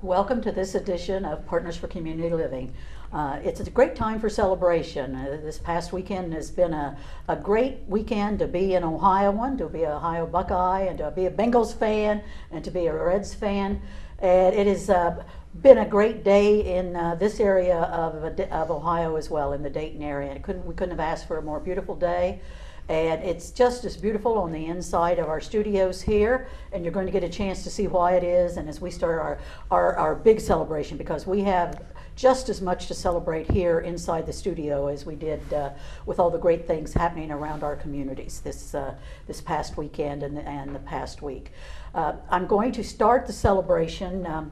Welcome to this edition of Partners for Community Living. It's a great time for celebration. This past weekend has been a great weekend to be an Ohioan, to be an Ohio Buckeye, and to be a Bengals fan, and to be a Reds fan. And it has been a great day in this area of Ohio as well, in the Dayton area. We couldn't have asked for a more beautiful day. And it's just as beautiful on the inside of our studios here, and you're going to get a chance to see why it is, and as we start our big celebration, because we have just as much to celebrate here inside the studio as we did with all the great things happening around our communities this past weekend and the past week. I'm going to start the celebration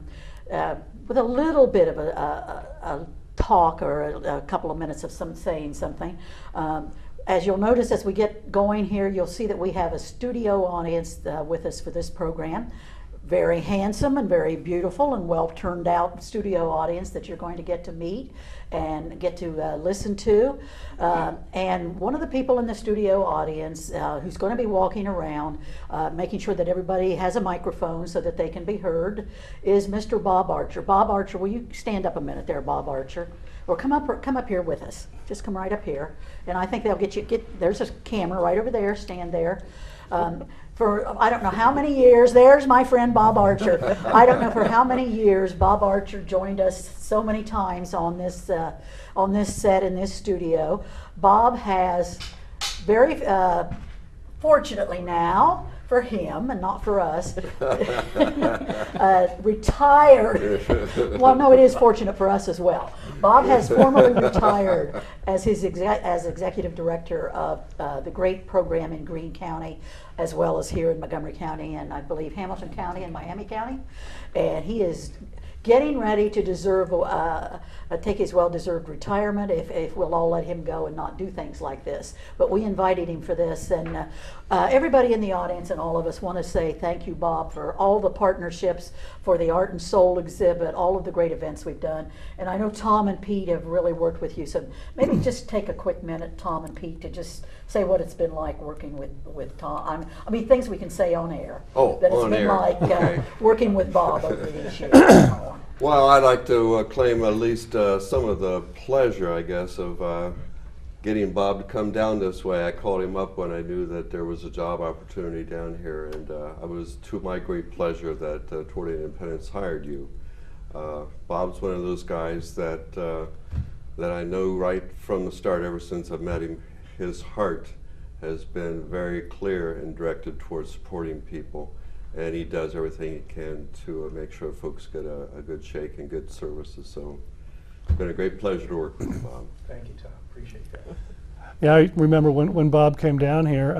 with a little bit of a talk, or a couple of minutes of saying something. As you'll notice as we get going here, you'll see that we have a studio audience with us for this program. Very handsome and very beautiful and well turned out studio audience that you're going to get to meet and get to listen to. And one of the people in the studio audience who's going to be walking around making sure that everybody has a microphone so that they can be heard is Mr. Bob Archer. Bob Archer, will you stand up a minute there, Bob Archer? Or come up here with us. Just come right up here. And I think they'll there's a camera right over there, stand there. For I don't know how many years, there's my friend Bob Archer. I don't know for how many years Bob Archer joined us so many times on this set in this studio. Bob has very fortunately now, for him and not for us, retired. Well, no, it is fortunate for us as well. Bob has formally retired as as executive director of the great program in Greene County, as well as here in Montgomery County and I believe Hamilton County and Miami County. And he is getting ready to take his well-deserved retirement if we'll all let him go and not do things like this. But we invited him for this, and everybody in the audience and all of us want to say thank you, Bob, for all the partnerships, for the Art and Soul exhibit, all of the great events we've done. And I know Tom and Pete have really worked with you, so maybe just take a quick minute, Tom and Pete, to just say what it's been like working with Tom. I mean, things we can say on air. Oh, that it's on been air. like Okay. working with Bob over these years. Well, I'd like to claim at least some of the pleasure, I guess, of getting Bob to come down this way. I called him up when I knew that there was a job opportunity down here, and it was to my great pleasure that Toward Independence hired you. Bob's one of those guys that I know right from the start, ever since I've met him. His heart has been very clear and directed towards supporting people. And he does everything he can to make sure folks get a good shake and good services. So it's been a great pleasure to work with you, Bob. Thank you, Tom. Appreciate that. Yeah, I remember when Bob came down here,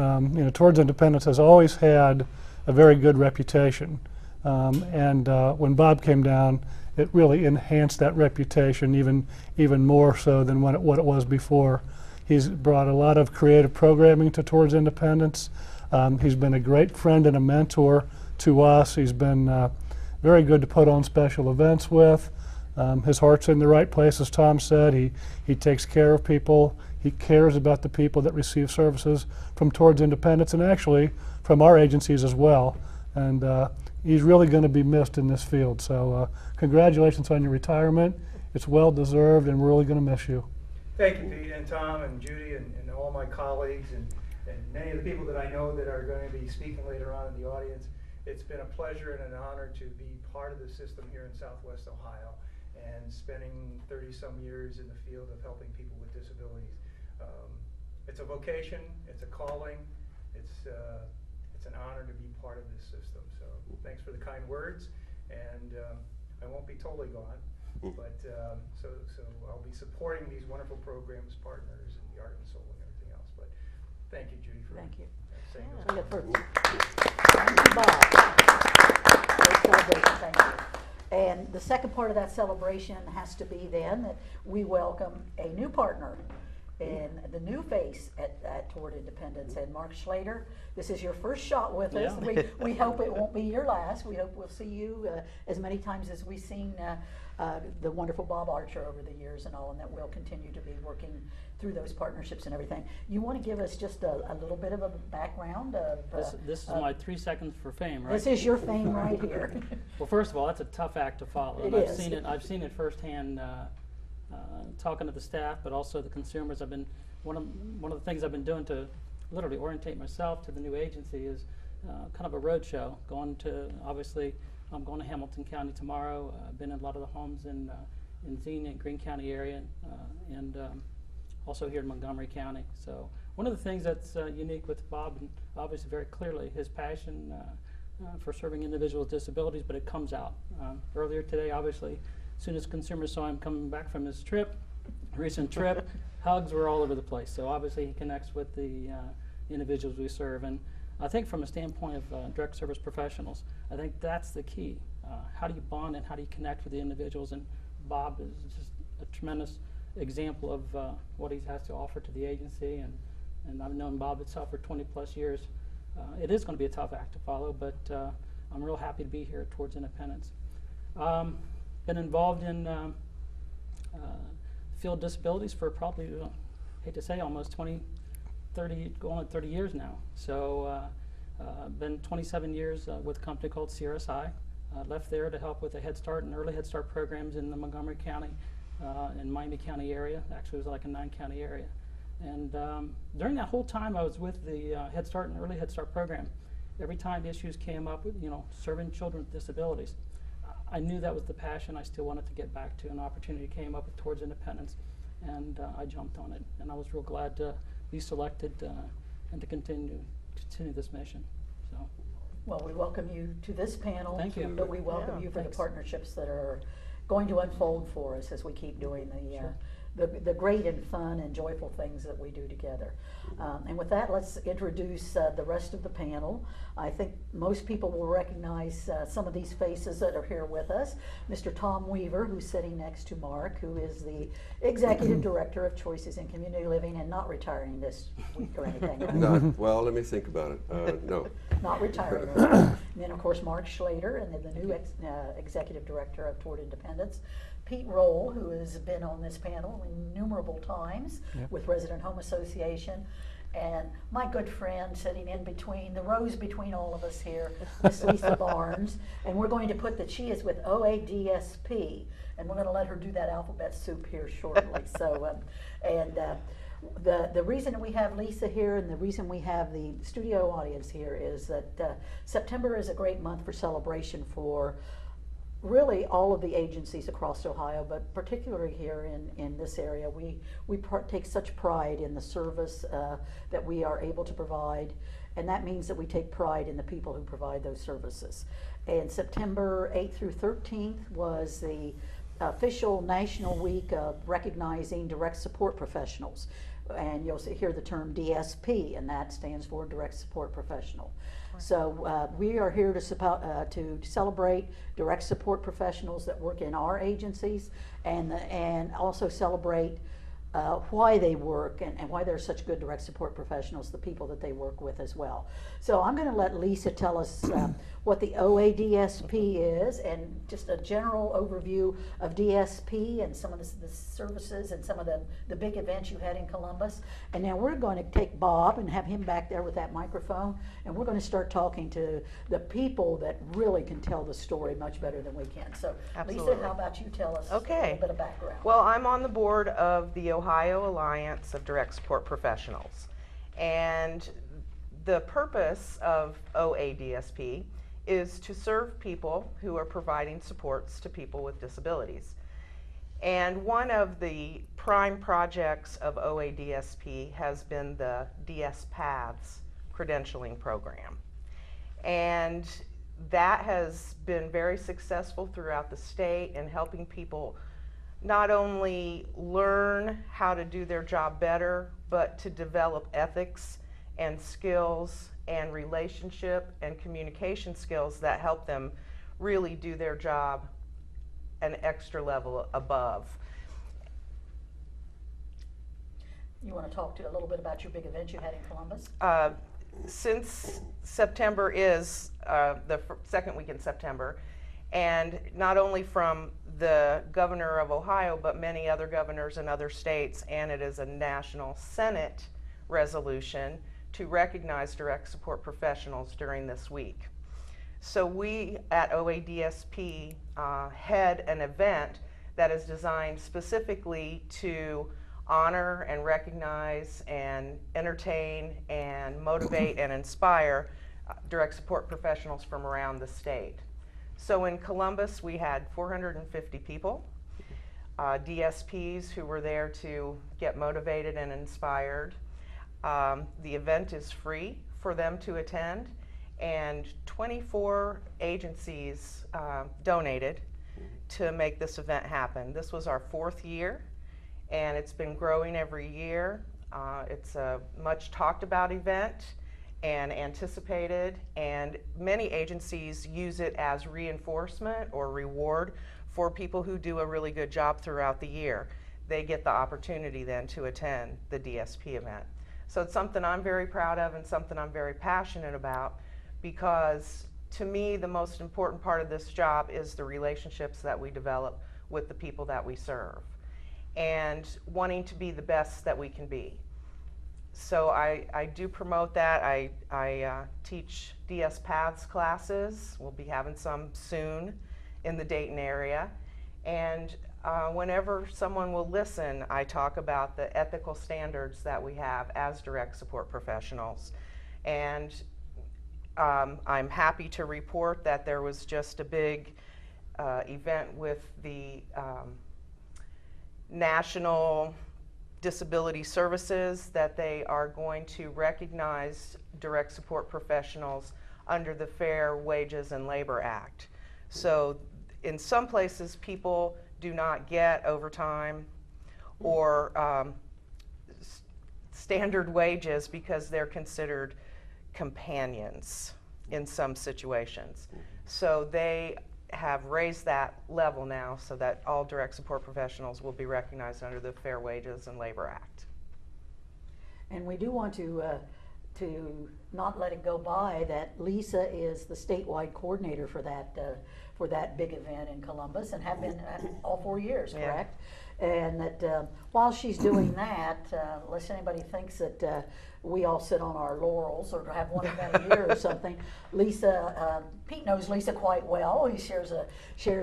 Towards Independence has always had a very good reputation. And when Bob came down, it really enhanced that reputation even more so than what it was before. He's brought a lot of creative programming to Towards Independence. He's been a great friend and a mentor to us. He's been very good to put on special events with. His heart's in the right place, as Tom said. He takes care of people. He cares about the people that receive services from Towards Independence, and actually from our agencies as well. And he's really going to be missed in this field. So congratulations on your retirement. It's well deserved, and we're really going to miss you. Thank you, Pete and Tom and Judy and all my colleagues and many of the people that I know that are going to be speaking later on in the audience. It's been a pleasure and an honor to be part of the system here in Southwest Ohio and spending 30-some years in the field of helping people with disabilities. It's a vocation, it's a calling, it's an honor to be part of this system. So thanks for the kind words, and I won't be totally gone, but so I'll be supporting these wonderful programs, partners, and the Art and Soul and everything else. But thank you, Judy, for Thank you. saying Yeah. those. Thank you, Bob. Great celebration, thank you. And the second part of that celebration has to be then that we welcome a new partner. and the new face at Toward Independence. And Mark Schlater, this is your first shot with us. Yeah. We hope it won't be your last. We hope we'll see you as many times as we've seen the wonderful Bob Archer over the years and all, and that we'll continue to be working through those partnerships and everything. You want to give us just a little bit of a background of This is my 3 seconds for fame, right? this is your fame right here. Well, first of all, that's a tough act to follow. It And I've is. seen it. I've seen it firsthand, talking to the staff, but also the consumers. I've been one of the things I've been doing to literally orientate myself to the new agency is kind of a road show. Obviously, I'm going to Hamilton County tomorrow. I've been in a lot of the homes in Xenia and Greene County area, and also here in Montgomery County. So one of the things that's unique with Bob, and obviously very clearly, his passion for serving individuals with disabilities, but it comes out. Earlier today, obviously, as soon as consumers saw him coming back from his recent trip, hugs were all over the place. So obviously he connects with the individuals we serve. And I think from a standpoint of direct service professionals, I think that's the key. How do you bond and how do you connect with the individuals? And Bob is just a tremendous example of what he has to offer to the agency. And I've known Bob itself for 20 plus years. It is going to be a tough act to follow, but I'm real happy to be here towards Independence. Been involved in field disabilities for probably, hate to say, almost 20, 30, going on 30 years now. So been 27 years with a company called CRSI. Left there to help with the Head Start and early Head Start programs in the Montgomery County and Miami County area. Actually, it was like a 9-county area. And during that whole time I was with the Head Start and early Head Start program, every time issues came up with, serving children with disabilities, I knew that was the passion I still wanted to get back to. An opportunity came up towards Independence, and I jumped on it. And I was real glad to be selected and to continue this mission. So, Well, we welcome you to this panel. Thank you. But we welcome Yeah, you for thanks. the partnerships that are going to unfold for us as we keep doing the great and fun and joyful things that we do together. And with that, let's introduce the rest of the panel. I think most people will recognize some of these faces that are here with us. Mr. Tom Weaver, who's sitting next to Mark, who is the Executive Director of Choices in Community Living and not retiring this week or anything. Right? Not, well, let me think about it. No. Not retiring. And then, of course, Mark Schlater, and then the new Executive Director of Toward Independence. Pete Roll, who has been on this panel innumerable times with Resident Home Association, and my good friend sitting in between, the rows between all of us here, Miss Lisa Barnes, and we're going to put that she is with OADSP, and we're going to let her do that alphabet soup here shortly. So, the reason that we have Lisa here and the reason we have the studio audience here is that September is a great month for celebration for really all of the agencies across Ohio, but particularly here in this area. We take such pride in the service that we are able to provide, and that means that we take pride in the people who provide those services. And September 8th through 13th was the official national week of recognizing direct support professionals. And you'll hear the term DSP, and that stands for Direct Support Professional. Right. So we are here to celebrate direct support professionals that work in our agencies, and also celebrate why they work and why they're such good direct support professionals, the people that they work with as well. So I'm going to let Lisa tell us what the OADSP is and just a general overview of DSP and some of the services and some of the big events you had in Columbus. And now we're going to take Bob and have him back there with that microphone, and we're going to start talking to the people that really can tell the story much better than we can. So Absolutely. Lisa, how about you tell us Okay. a little bit of background? Well, I'm on the board of the Ohio Alliance of Direct Support Professionals, and the purpose of OADSP is to serve people who are providing supports to people with disabilities. And one of the prime projects of OADSP has been the DS Paths credentialing program. And that has been very successful throughout the state in helping people not only learn how to do their job better, but to develop ethics and skills and relationship and communication skills that help them really do their job an extra level above. You want to talk a little bit about your big event you had in Columbus? Since September is the second week in September, and not only from the governor of Ohio, but many other governors in other states, and it is a national Senate resolution to recognize direct support professionals during this week. So we at OADSP had an event that is designed specifically to honor and recognize and entertain and motivate and inspire direct support professionals from around the state. So in Columbus we had 450 people, DSPs who were there to get motivated and inspired. The event is free for them to attend, and 24 agencies donated to make this event happen. This was our 4th year, and it's been growing every year. It's a much talked about event and anticipated, and many agencies use it as reinforcement or reward for people who do a really good job throughout the year. They get the opportunity then to attend the DSP event. So it's something I'm very proud of and something I'm very passionate about, because to me the most important part of this job is the relationships that we develop with the people that we serve and wanting to be the best that we can be. So I do promote that. I teach DS Paths classes. We'll be having some soon in the Dayton area. And whenever someone will listen, I talk about the ethical standards that we have as direct support professionals. And I'm happy to report that there was just a big event with the National Disability Services that they are going to recognize direct support professionals under the Fair Wages and Labor Act. So in some places people do not get overtime or standard wages because they're considered companions in some situations. So they have raised that level now so that all direct support professionals will be recognized under the Fair Wages and Labor Act. And we do want to not let it go by that Lisa is the statewide coordinator for that big event in Columbus, and have been all 4 years, correct? Yeah. And that while she's doing that, unless anybody thinks that we all sit on our laurels or have one event a year or something, Lisa, Pete knows Lisa quite well. He shares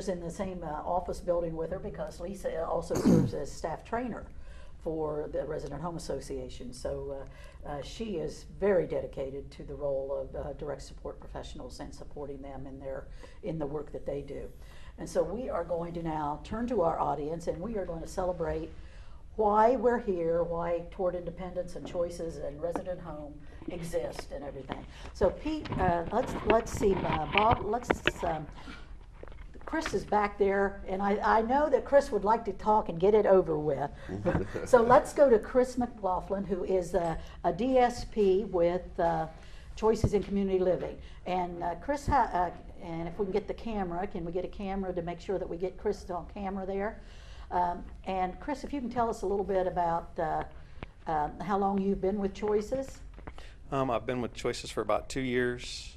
in the same office building with her, because Lisa also serves as staff trainer for the Resident Home Association. So she is very dedicated to the role of direct support professionals and supporting them in the work that they do. And so we are going to now turn to our audience, and we are going to celebrate why we're here, why Toward Independence and Choices and Resident Home exist and everything. So Pete, let's see, Bob, Chris is back there, and I know that Chris would like to talk and get it over with. So let's go to Chris McLaughlin, who is a DSP with Choices in Community Living. And Chris, and if we can get the camera, can we get a camera to make sure that we get Chris on camera there? And Chris, if you can tell us a little bit about how long you've been with Choices. I've been with Choices for about 2 years.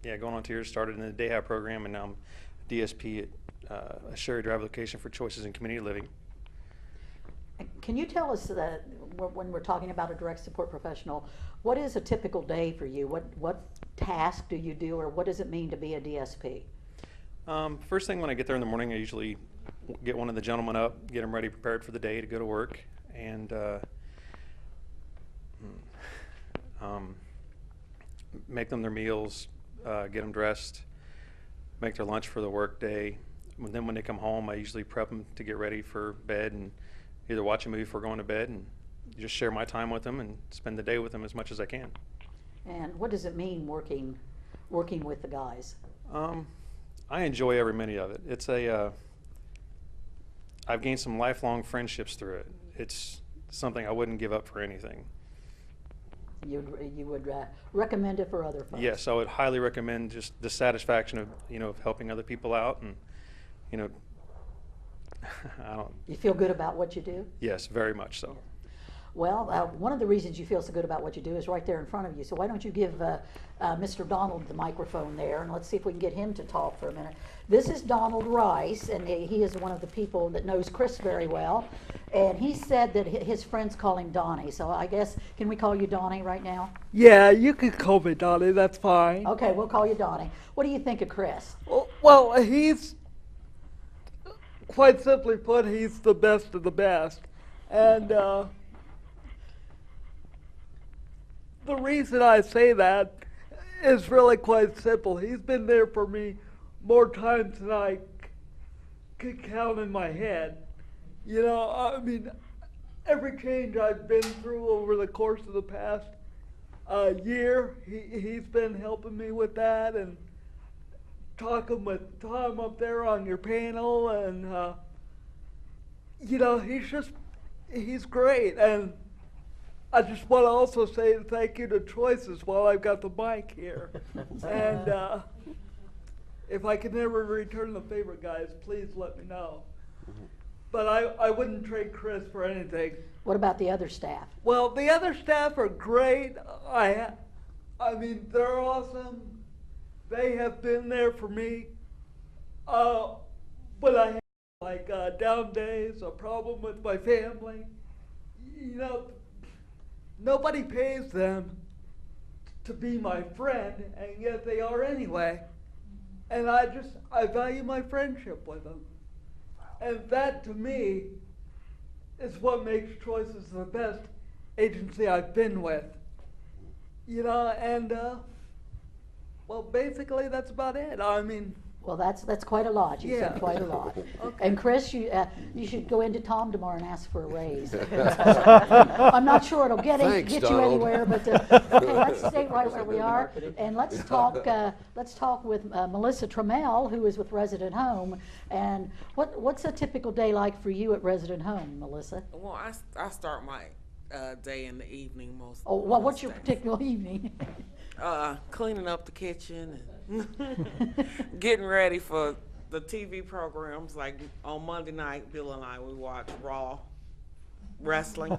Yeah, going on 2 years. Started in the day high program, and now I'm DSP at a Sherry Drive location for Choices in Community Living. Can you tell us that when we're talking about a direct support professional, what is a typical day for you? What task do you do, or what does it mean to be a DSP? First thing when I get there in the morning, I usually get one of the gentlemen up, get them ready, prepared for the day to go to work, and make them their meals, get them dressed, make their lunch for the work day. And then when they come home, I usually prep them to get ready for bed and either watch a movie before going to bed, and just share my time with them and spend the day with them as much as I can. And what does it mean working with the guys? I enjoy every minute of it. It's I've gained some lifelong friendships through it. It's something I wouldn't give up for anything. You would recommend it for other folks? Yes, I would highly recommend just the satisfaction of of helping other people out, and I don't. You feel good about what you do? Yes, very much so. Well, one of the reasons you feel so good about what you do is right there in front of you. So why don't you give Mr. Donald the microphone there, and let's see if we can get him to talk for a minute. This is Donald Rice, and he is one of the people that knows Chris very well. And he said that his friends call him Donnie. So I guess, can we call you Donnie right now? Yeah, you can call me Donnie, that's fine. Okay, we'll call you Donnie. What do you think of Chris? Well, he's, quite simply put, he's the best of the best. And the reason I say that is really quite simple. He's been there for me more times than I could count in my head. You know, I mean, every change I've been through over the course of the past year, he's been helping me with that, and talking with Tom up there on your panel, and you know, he's great. And I just want to also say thank you to Choices while I've got the mic here. And if I can ever return the favor, guys, please let me know. But I wouldn't trade Chris for anything. What about the other staff? Well, the other staff are great. I mean, they're awesome. They have been there for me. But I have like down days, a problem with my family. You know, nobody pays them to be my friend, and yet they are anyway. And I value my friendship with them. And that, to me, is what makes Choices the best agency I've been with. You know, and, well, basically that's about it. I mean, Well, that's quite a lot. You said Yeah. quite a lot. Okay. And Chris, you should go into Tom tomorrow and ask for a raise. I'm not sure it'll Thanks, get you Donald. anywhere, but okay, let's stay right where we are, and let's talk with Melissa Trammell, who is with Resident Home. And what's a typical day like for you at Resident Home, Melissa? Well, I start my day in the evening most. Oh, well, what's most your days. particular evening? Cleaning up the kitchen and getting ready for the TV programs. Like on Monday night, Bill and I, we watch Raw wrestling,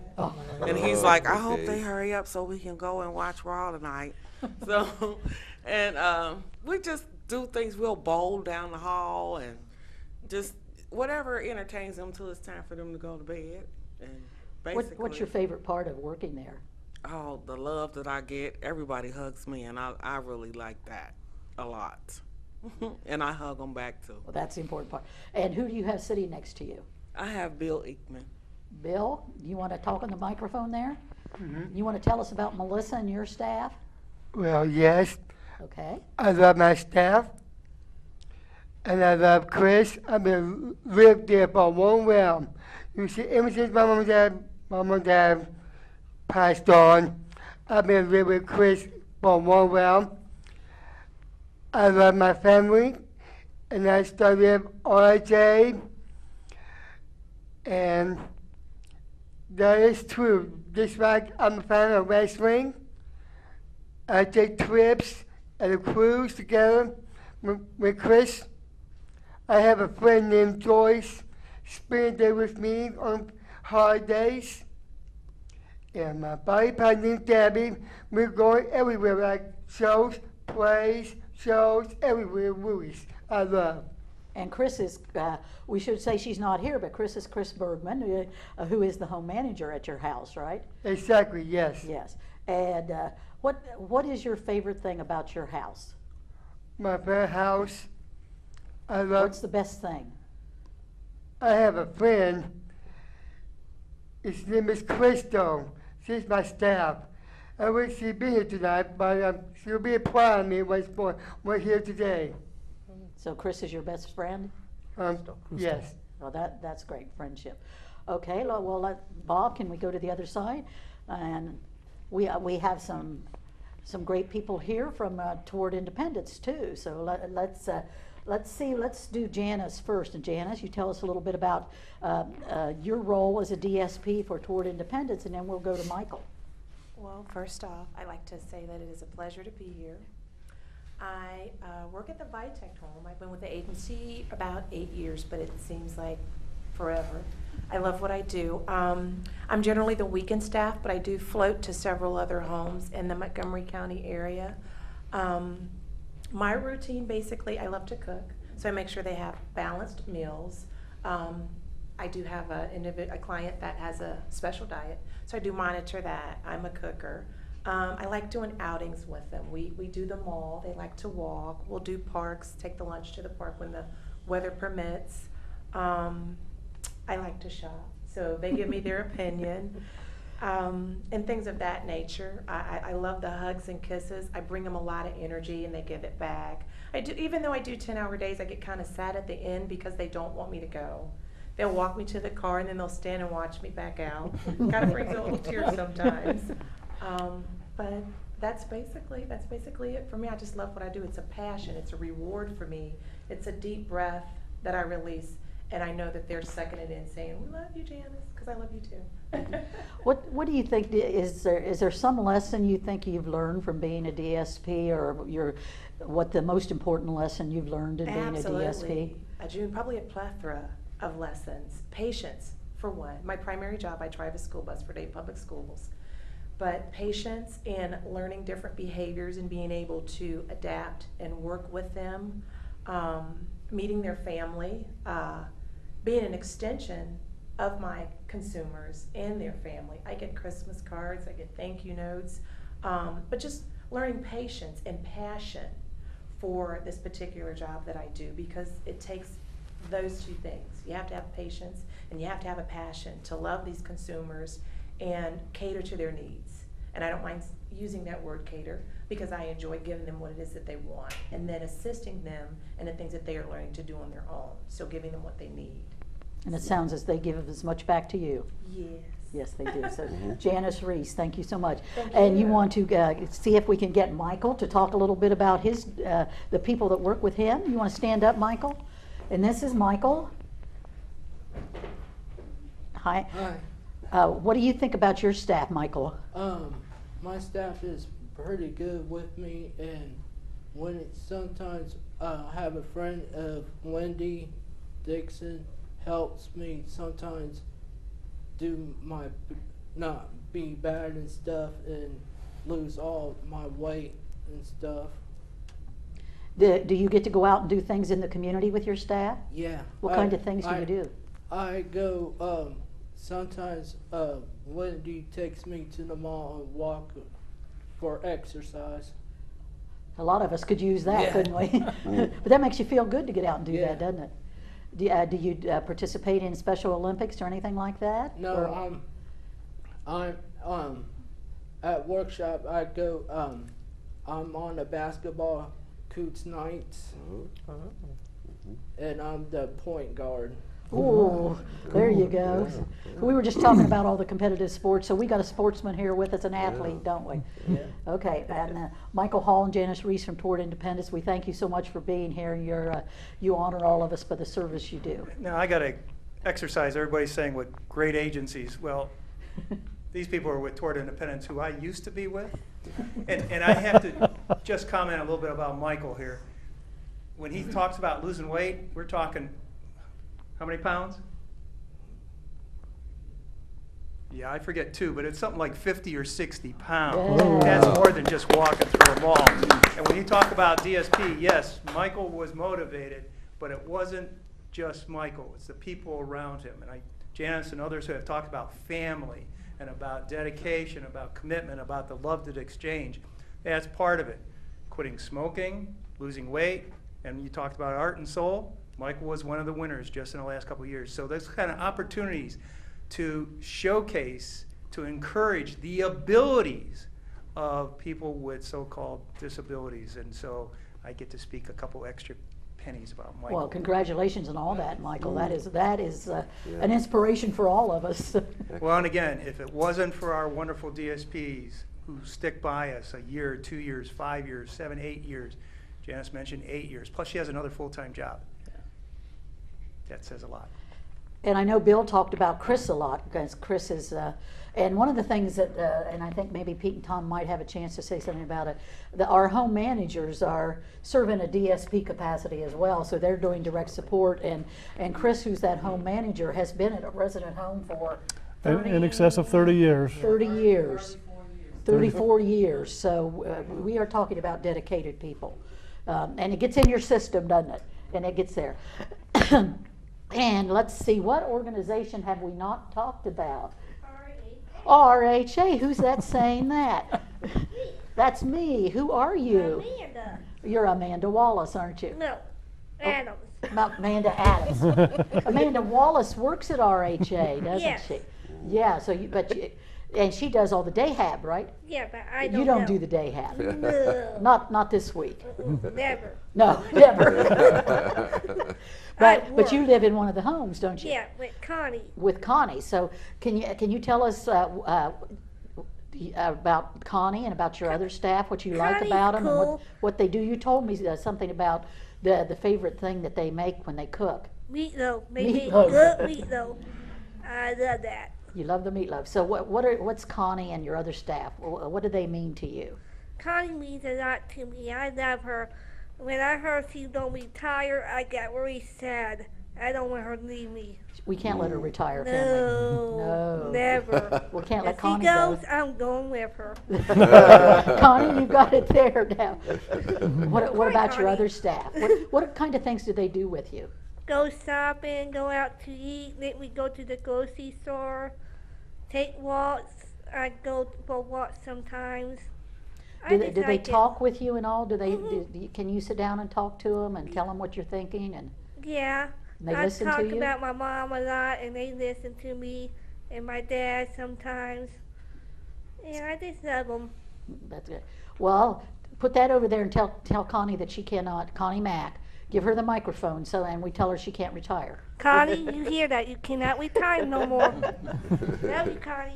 and he's like, "I hope they hurry up so we can go and watch Raw tonight." So, and we just do things. We'll bowl down the hall and just whatever entertains them till it's time for them to go to bed. And basically, What's your favorite part of working there? Oh, the love that I get. Everybody hugs me, and I really like that a lot. And I hug them back, too. Well, that's the important part. And who do you have sitting next to you? I have Bill Ekman. Bill, you want to talk on the microphone there? You want to tell us about Melissa and your staff? Well, yes, Okay. I love my staff, and I love Chris. I've been lived there for one well. You see, ever since my mom and dad passed on, I've been living with Chris for one well. I love my family, and I studied RJ, and that is true. Just like I'm a fan of wrestling, I take trips and a cruise together with Chris. I have a friend named Joyce, spend a day with me on holidays. And my body partner named Debbie, we're going everywhere, like shows, plays, shows, everywhere, movies. I love. And Chris is, we should say she's not here, but Chris is Chris Bergman, who is the home manager at your house, right? Exactly, yes. Yes. And what is your favorite thing about your house? My favorite house, I love. What's the best thing? I have a friend. His name is Crystal. She's my staff. I wish she'd be here tonight, but she'll be applying me once more. We're here today. So Chris is your best friend? Yes. Well, that's great friendship. Okay, well, Bob, can we go to the other side? And we have some great people here from Toward Independence too. So let's do Janice first. And Janice, you tell us a little bit about your role as a DSP for Toward Independence, and then we'll go to Michael. Well, first off, I'd like to say that it is a pleasure to be here. I work at the Vitech home. I've been with the agency about 8 years, but it seems like forever. I love what I do. I'm generally the weekend staff, but I do float to several other homes in the Montgomery County area. My routine, basically, I love to cook, so I make sure they have balanced meals. I do have a client that has a special diet, so I do monitor that. I'm a cooker. I like doing outings with them. We do the mall. They like to walk. We'll do parks, take the lunch to the park when the weather permits. I like to shop, so they give me their opinion, and things of that nature. I love the hugs and kisses. I bring them a lot of energy, and they give it back. I do, even though I do 10-hour days, I get kind of sad at the end because they don't want me to go. They'll walk me to the car, and then they'll stand and watch me back out. Kind of brings a little tear sometimes. But that's basically it for me. I just love what I do. It's a passion. It's a reward for me. It's a deep breath that I release, and I know that they're sucking it in, saying, "We love you, Janice," because I love you too. What do you think, is there some lesson you think you've learned from being a DSP, or what the most important lesson you've learned in being a DSP? Absolutely. June, probably a plethora of lessons. Patience, for one. My primary job, I drive a school bus for Dayton Public Schools. But patience and learning different behaviors and being able to adapt and work with them, meeting their family, being an extension of my consumers and their family. I get Christmas cards, I get thank you notes, but just learning patience and passion for this particular job that I do, because it takes those two things. You have to have patience and you have to have a passion to love these consumers and cater to their needs. And I don't mind using that word cater, because I enjoy giving them what it is that they want, and then assisting them in the things that they are learning to do on their own. So giving them what they need. And it sounds as they give as much back to you. Yes. Yes, they do. So Janice Reese, thank you so much. Thank And you. you want to see if we can get Michael to talk a little bit about his the people that work with him. You want to stand up, Michael? And this is Michael. Hi. Hi. What do you think about your staff, Michael? My staff is pretty good with me, and when it's sometimes I have a friend of Wendy Dixon helps me sometimes do my not be bad and stuff and lose all my weight and stuff. Do you get to go out and do things in the community with your staff? Yeah. What kind of things do you do? I go sometimes Wendy takes me to the mall and walk for exercise. A lot of us could use that, Yeah. couldn't we? But that makes you feel good to get out and do Yeah. that, doesn't it? Do you participate in Special Olympics or anything like that? No, Or- I'm at workshop. I go. I'm on the basketball coach nights, and I'm the point guard. Ooh, there you go. We were just talking about all the competitive sports, so we got a sportsman here with us, an athlete, don't we? Yeah. Okay, and Michael Hall and Janice Reese from Toward Independence, we thank you so much for being here. You honor all of us by the service you do. Now, I got to exercise. Everybody's saying with great agencies. Well, these people are with Toward Independence, who I used to be with. And I have to just comment a little bit about Michael here. When he talks about losing weight, we're talking how many pounds? Yeah, I forget too, but it's something like 50 or 60 pounds. Yeah. That's more than just walking through a mall. And when you talk about DSP, yes, Michael was motivated, but it wasn't just Michael. It's the people around him. And Janice and others who have talked about family and about dedication, about commitment, about the love to exchange. That's part of it. Quitting smoking, losing weight, and you talked about Art and Soul. Michael was one of the winners just in the last couple of years. So those kind of opportunities to showcase, to encourage the abilities of people with so-called disabilities. And so I get to speak a couple extra pennies about Michael. Well, congratulations on all that, Michael. That is an inspiration for all of us. Well, and again, if it wasn't for our wonderful DSPs who stick by us a year, 2 years, 5 years, 7, 8 years, Janice mentioned 8 years, plus she has another full-time job. That says a lot. And I know Bill talked about Chris a lot, because Chris is, and one of the things that, and I think maybe Pete and Tom might have a chance to say something about it, our home managers are serving a DSP capacity as well, so they're doing direct support, and Chris, who's that home manager, has been at a resident home for In excess of 30 years. 30 years. 34 years. So we are talking about dedicated people. And it gets in your system, doesn't it? And it gets there. And let's see, what organization have we not talked about? RHA. Who's that saying that? That's me. Who are you? Amanda. You're Amanda Wallace, aren't you? No, Adams. Amanda Adams. Amanda Wallace works at RHA, doesn't Yes. she? Yeah, so and she does all the day hab, right? Yeah, but I You don't do know. the day hab. No. Not this week. Never. No, never. But you work. live in one of the homes, don't you? Yeah, with Connie. With Connie. So can you tell us about Connie and about your other staff, what you like Connie's about them, and cool. what they do? You told me something about the favorite thing that they make when they cook. Meatloaf. They make Meatloaf. good meatloaf. I love that. You love the meatloaf. So what's Connie and your other staff? What do they mean to you? Connie means a lot to me. I love her. When I heard she don't retire, I got very sad. I don't want her to leave me. We can't let her retire, can we? No, No. never. We can't let If Connie she goes, go. I'm going with her. Connie, you got it there now. What Hi, about your Connie. other staff? What kind of things do they do with you? Go shopping, go out to eat. Then we go to the grocery store, take walks. I go for walks sometimes. Do they like it. talk with you and all? Do they? Mhm. Can you sit down and talk to them and tell them what you're thinking? And Yeah. they I listen talk to you? about my mom a lot, and they listen to me, and my dad sometimes. And I just love them. That's good. Well, put that over there and tell Connie that she cannot. Connie Mack, give her the microphone and we tell her she can't retire. Connie, you hear that? You cannot retire no more. Love you, Connie.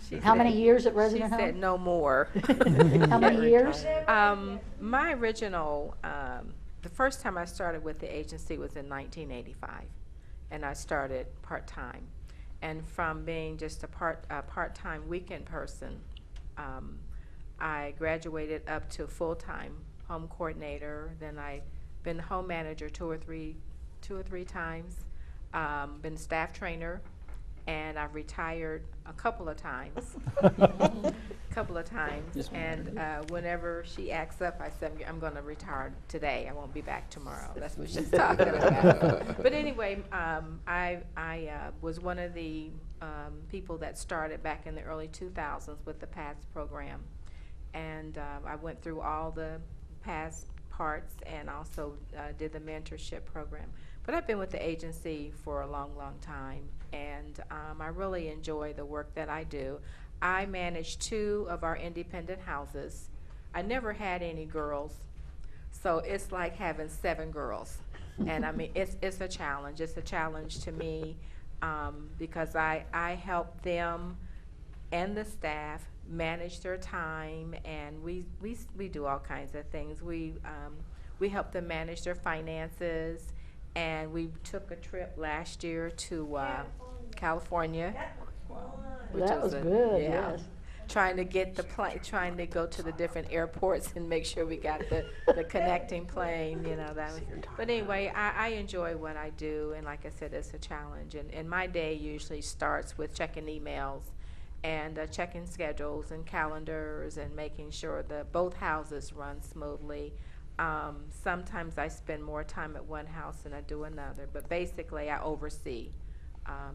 She How said- many years at She resident home? said no more. How many years? My original, the first time I started with the agency was in 1985, and I started part-time. And from being just a part-time weekend person, I graduated up to full-time home coordinator. Then I've been home manager two or three times, been staff trainer, and I've retired a couple of times. Yes, ma'am. And whenever she acts up, I said, I'm going to retire today. I won't be back tomorrow. That's what she's talking about. But anyway, I was one of the people that started back in the early 2000s with the PATS program. And I went through all the PATS parts and also did the mentorship program. But I've been with the agency for a long, long time, and I really enjoy the work that I do. I manage 2 of our independent houses. I never had any girls, so it's like having 7 girls. And I mean, it's a challenge. It's a challenge to me because I help them and the staff manage their time, and we do all kinds of things. We help them manage their finances. And we took a trip last year to California. Which That was good, yeah. yes. Trying to get the plane, trying to go to the different airports and make sure we got the connecting plane, you know, that was. But anyway, I enjoy what I do, and like I said, it's a challenge. And my day usually starts with checking emails and checking schedules and calendars and making sure that both houses run smoothly. Sometimes I spend more time at one house than I do another, but basically I oversee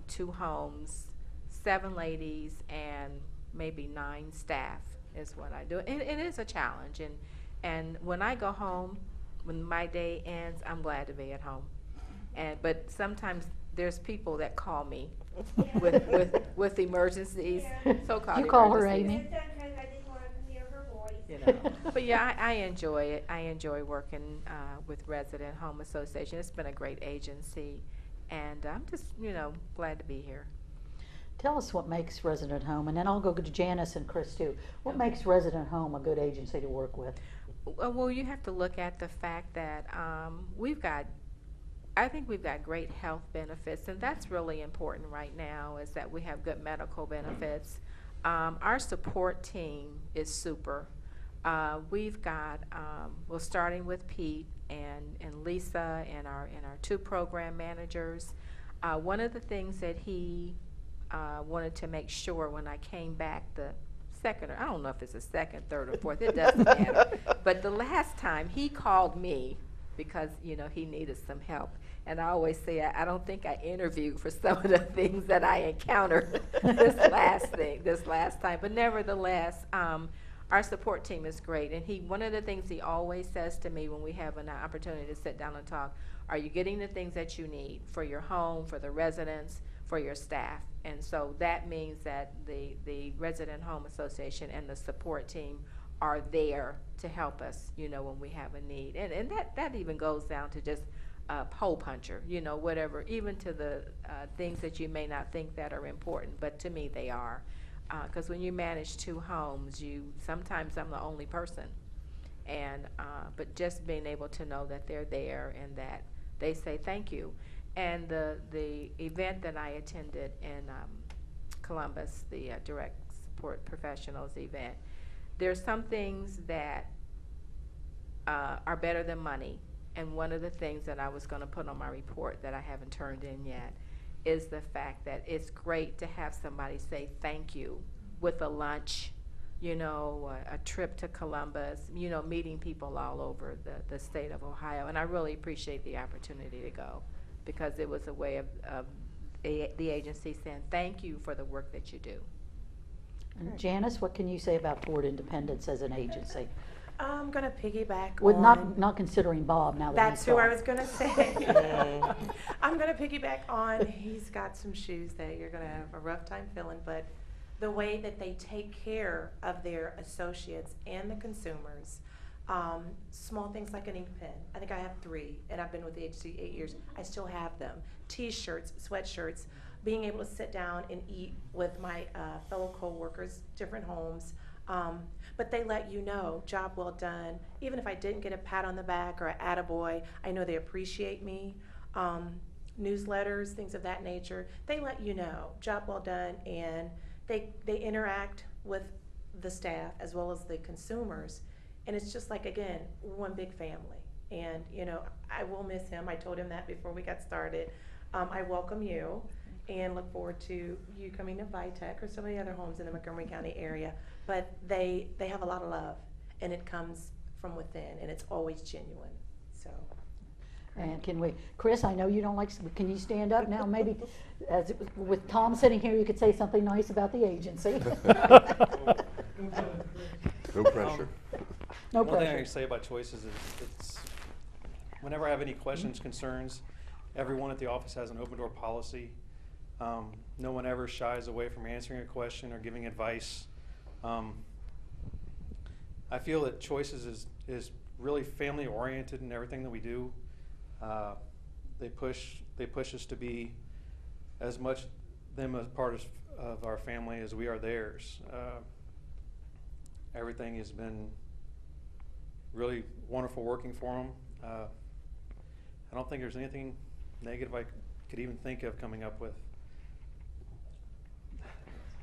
2 homes, 7 ladies, and maybe 9 staff is what I do. And it is a challenge, and when I go home, when my day ends, I'm glad to be at home. But sometimes there's people that call me with emergencies, so-called You call her emergencies. Amy? Sometimes I just want to hear her voice. You know. But yeah, I enjoy it. I enjoy working with Resident Home Association. It's been a great agency, and I'm just, glad to be here. Tell us what makes Resident Home, and then I'll go to Janice and Chris too. What makes Resident Home a good agency to work with? Well, you have to look at the fact that we've got I think we've got great health benefits, and that's really important right now, is that we have good medical benefits. Our support team is super. We've got, well, starting with Pete and Lisa and our 2 program managers. One of the things that he wanted to make sure when I came back the second, or I don't know if it's the second, third, or fourth, it doesn't matter. But the last time he called me because, you know, he needed some help. And I always say, I don't think I interviewed for some of the things that I encountered this last time. But nevertheless, our support team is great. And one of the things he always says to me when we have an opportunity to sit down and talk, are you getting the things that you need for your home, for the residents, for your staff? And so that means that the Resident Home Association and the support team are there to help us, you know, when we have a need. And that even goes down to just hole puncher, you know, whatever, even to the things that you may not think that are important, but to me they are. Because when you manage 2 homes, sometimes I'm the only person. And but just being able to know that they're there and that they say thank you. And the event that I attended in Columbus, the Direct Support Professionals event, there's some things that are better than money. And one of the things that I was going to put on my report that I haven't turned in yet is the fact that it's great to have somebody say thank you with a lunch, you know, a trip to Columbus, you know, meeting people all over the state of Ohio. And I really appreciate the opportunity to go, because it was a way of the agency saying thank you for the work that you do. And Janice, what can you say about Ford Independence as an agency? I'm going to piggyback With on... not considering Bob now that That's he's who I gone. was going to say. I'm going to piggyback on, he's got some shoes that you're going to have a rough time filling, but the way that they take care of their associates and the consumers, small things like an ink pen. I think I have 3, and I've been with the agency 8 years. I still have them. T-shirts, sweatshirts, being able to sit down and eat with my fellow co-workers, different homes. But they let you know, job well done. Even if I didn't get a pat on the back or an attaboy, I know they appreciate me. Newsletters, things of that nature, they let you know, job well done, and they interact with the staff as well as the consumers. And it's just like, again, one big family. And, you know, I will miss him. I told him that before we got started. I welcome you and look forward to you coming to Vitech or some of the other homes in the Montgomery County area. But they have a lot of love, and it comes from within, and it's always genuine. So. And can we, Chris, I know you don't like, can you stand up now? Maybe with Tom sitting here, you could say something nice about the agency. No pressure. No One thing I pressure. can say about Choices is it's, whenever I have any questions, concerns, everyone at the office has an open door policy. No one ever shies away from answering a question or giving advice. I feel that Choices is really family oriented in everything that we do. They push us to be as much them as part of our family as we are theirs. Everything has been really wonderful working for them. I don't think there's anything negative I could even think of coming up with.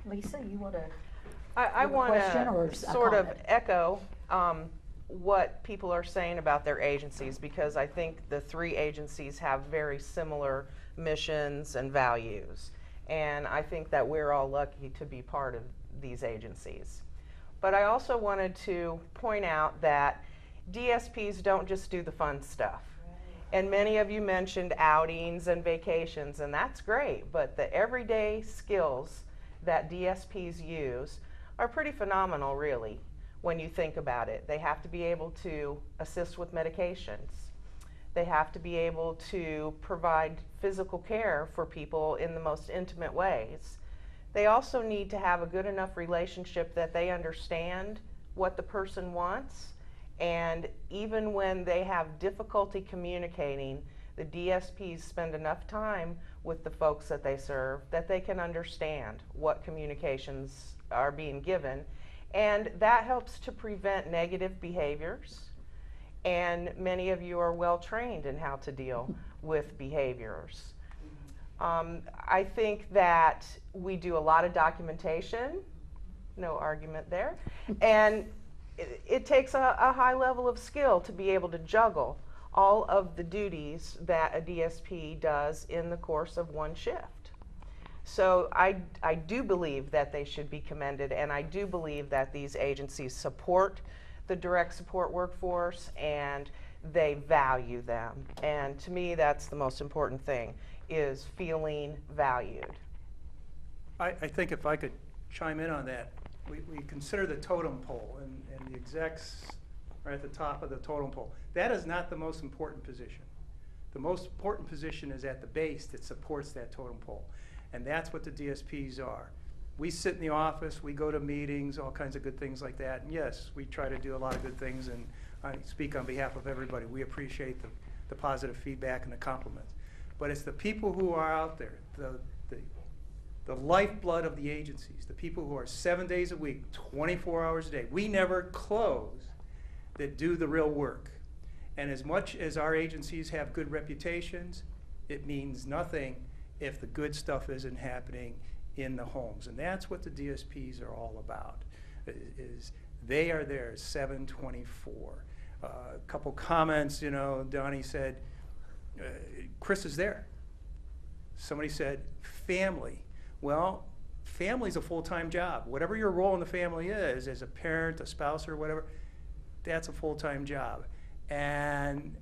Lisa, you want to? I want to sort of comment? echo what people are saying about their agencies, because I think the 3 agencies have very similar missions and values. And I think that we're all lucky to be part of these agencies. But I also wanted to point out that DSPs don't just do the fun stuff. And many of you mentioned outings and vacations, and that's great, but the everyday skills that DSPs use are pretty phenomenal, really, when you think about it. They have to be able to assist with medications. They have to be able to provide physical care for people in the most intimate ways. They also need to have a good enough relationship that they understand what the person wants, and even when they have difficulty communicating, the DSPs spend enough time with the folks that they serve that they can understand what communications are being given, and that helps to prevent negative behaviors. And many of you are well trained in how to deal with behaviors. I think that we do a lot of documentation, no argument there, and it takes a high level of skill to be able to juggle all of the duties that a DSP does in the course of one shift. So I do believe that they should be commended, and I do believe that these agencies support the direct support workforce and they value them. And to me, that's the most important thing, is feeling valued. I think if I could chime in on that, we consider the totem pole, and the execs are at the top of the totem pole. That is not the most important position. The most important position is at the base that supports that totem pole, and that's what the DSPs are. We sit in the office, we go to meetings, all kinds of good things like that, and yes, we try to do a lot of good things, and I speak on behalf of everybody. We appreciate the positive feedback and the compliments. But it's the people who are out there, the lifeblood of the agencies, the people who are 7 days a week, 24 hours a day. We never close, that do the real work. And as much as our agencies have good reputations, it means nothing if the good stuff isn't happening in the homes. And that's what the DSPs are all about, is they are there 7/24. A couple comments, you know, Donnie said, Chris is there. Somebody said, family. Well, family's a full-time job. Whatever your role in the family is, as a parent, a spouse, or whatever, that's a full-time job. And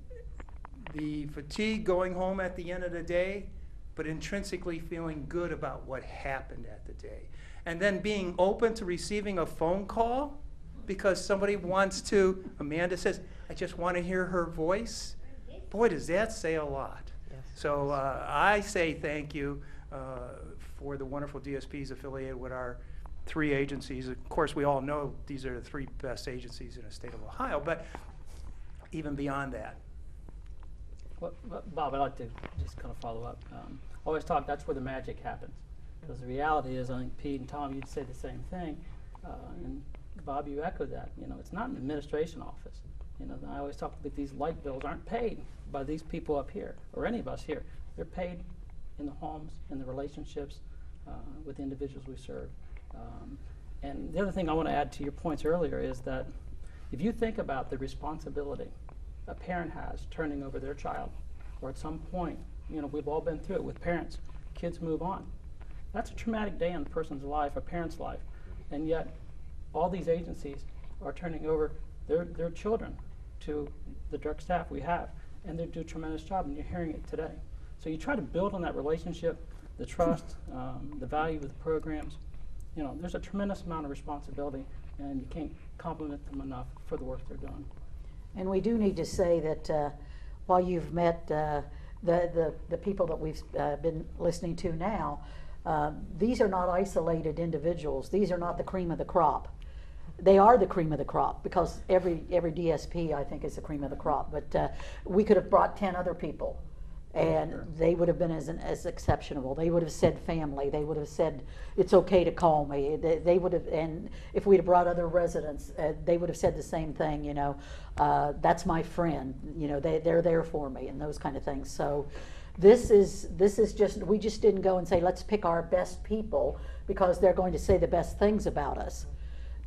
the fatigue going home at the end of the day, but intrinsically feeling good about what happened at the day. And then being open to receiving a phone call because somebody wants to, Amanda says, I just want to hear her voice. Boy, does that say a lot. Yes. So I say thank you for the wonderful DSPs affiliated with our 3 agencies. Of course, we all know these are the 3 best agencies in the state of Ohio, but even beyond that. Well, Bob, I'd like to just kind of follow up. Always talk, that's where the magic happens. Because the reality is, I think Pete and Tom, you'd say the same thing. And Bob, you echoed that. You know, it's not an administration office. You know, I always talk that these light bills aren't paid by these people up here, or any of us here. They're paid in the homes, in the relationships with the individuals we serve. And the other thing I want to add to your points earlier is that if you think about the responsibility a parent has turning over their child, or at some point, you know, we've all been through it with parents, kids move on. That's a traumatic day in a person's life, a parent's life, and yet all these agencies are turning over their children to the direct staff we have, and they do a tremendous job, and you're hearing it today. So you try to build on that relationship, the trust, the value of the programs. You know, there's a tremendous amount of responsibility, and you can't compliment them enough for the work they're doing. And we do need to say that while you've met the people that we've been listening to now, these are not isolated individuals. These are not the cream of the crop. They are the cream of the crop, because every DSP, I think, is the cream of the crop. But we could have brought 10 other people, and they would have been as exceptional. They would have said family. They would have said it's okay to call me. They would have, and if we'd have brought other residents, they would have said the same thing. You know, that's my friend. You know, they're there for me, and those kind of things. So this is just, we just didn't go and say let's pick our best people because they're going to say the best things about us.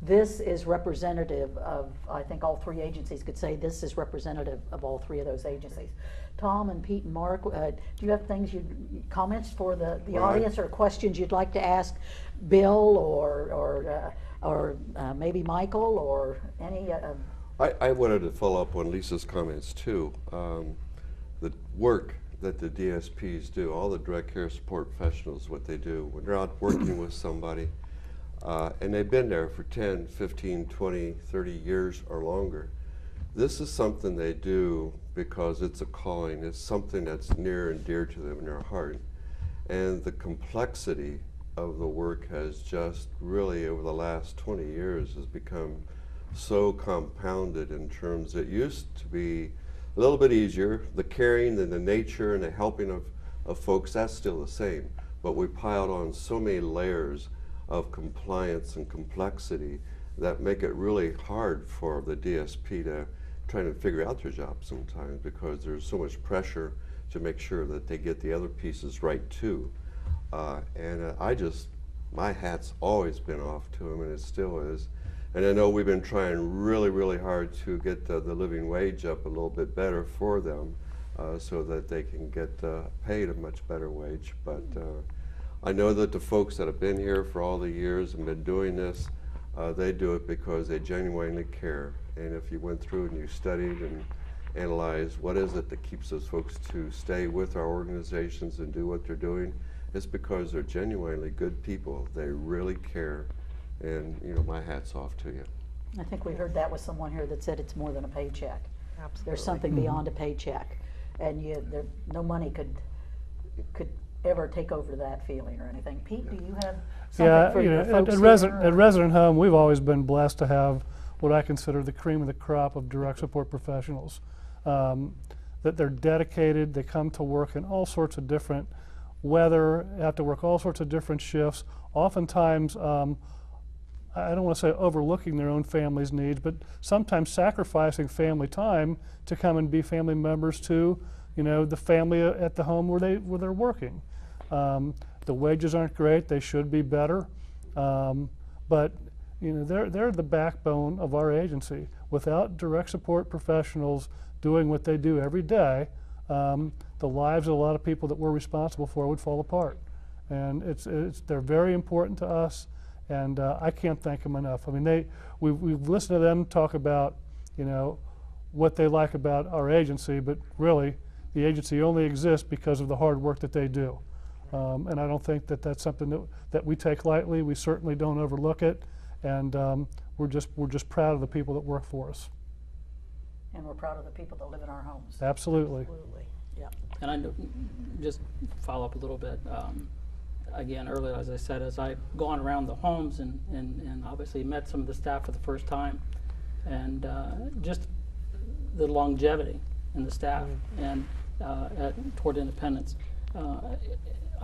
This is representative of, I think all 3 agencies could say this is representative of all 3 of those agencies. Tom and Pete and Mark, do you have things, comments for the audience, or questions you'd like to ask Bill or maybe Michael or any? I wanted to follow up on Lisa's comments too. The work that the DSPs do, all the direct care support professionals, what they do when they're out working with somebody, and they've been there for 10, 15, 20, 30 years or longer. This is something they do because it's a calling. It's something that's near and dear to them in their heart. And the complexity of the work has just really, over the last 20 years, has become so compounded in terms it used to be a little bit easier. The caring and the nature and the helping of folks, that's still the same. But we piled on so many layers of compliance and complexity that make it really hard for the DSP to try to figure out their job sometimes, because there's so much pressure to make sure that they get the other pieces right too. My hat's always been off to them, and it still is. And I know we've been trying really, really hard to get the living wage up a little bit better for them, so that they can get paid a much better wage. But I know that the folks that have been here for all the years and been doing this, they do it because they genuinely care. And if you went through and you studied and analyzed what is it that keeps those folks to stay with our organizations and do what they're doing, it's because they're genuinely good people. They really care. And, you know, my hat's off to you. I think we heard that with someone here that said it's more than a paycheck. Absolutely. There's something beyond a paycheck, and no money could ever take over that feeling or anything. Pete, do you have something for your folks here? At Resident Home, we've always been blessed to have what I consider the cream of the crop of direct support professionals. That they're dedicated, they come to work in all sorts of different weather, have to work all sorts of different shifts. Oftentimes, I don't want to say overlooking their own family's needs, but sometimes sacrificing family time to come and be family members to, you know, the family at the home where they're working. The wages aren't great; they should be better, but you know, they're the backbone of our agency. Without direct support professionals doing what they do every day, the lives of a lot of people that we're responsible for would fall apart. And they're very important to us, and I can't thank them enough. I mean, we've listened to them talk about, you know, what they like about our agency, but really, the agency only exists because of the hard work that they do. And I don't think that that's something that we take lightly. We certainly don't overlook it, and we're just proud of the people that work for us. And we're proud of the people that live in our homes. Absolutely. Absolutely. Yeah. And I know, just follow up a little bit. Again, earlier, as I said, as I've gone around the homes and obviously met some of the staff for the first time, and just the longevity in the staff and toward independence.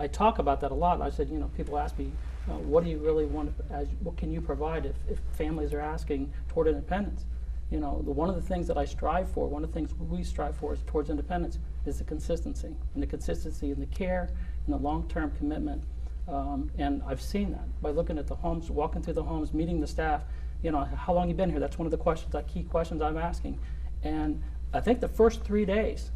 I talk about that a lot. I said, you know, people ask me, what do you really want, what can you provide if families are asking toward independence? You know, one of the things that I strive for, one of the things we strive for is towards independence, is the consistency, and the consistency in the care and the long-term commitment. And I've seen that by looking at the homes, walking through the homes, meeting the staff. You know, how long you been here? That's one of the questions, key questions I'm asking. And I think the first 3 days,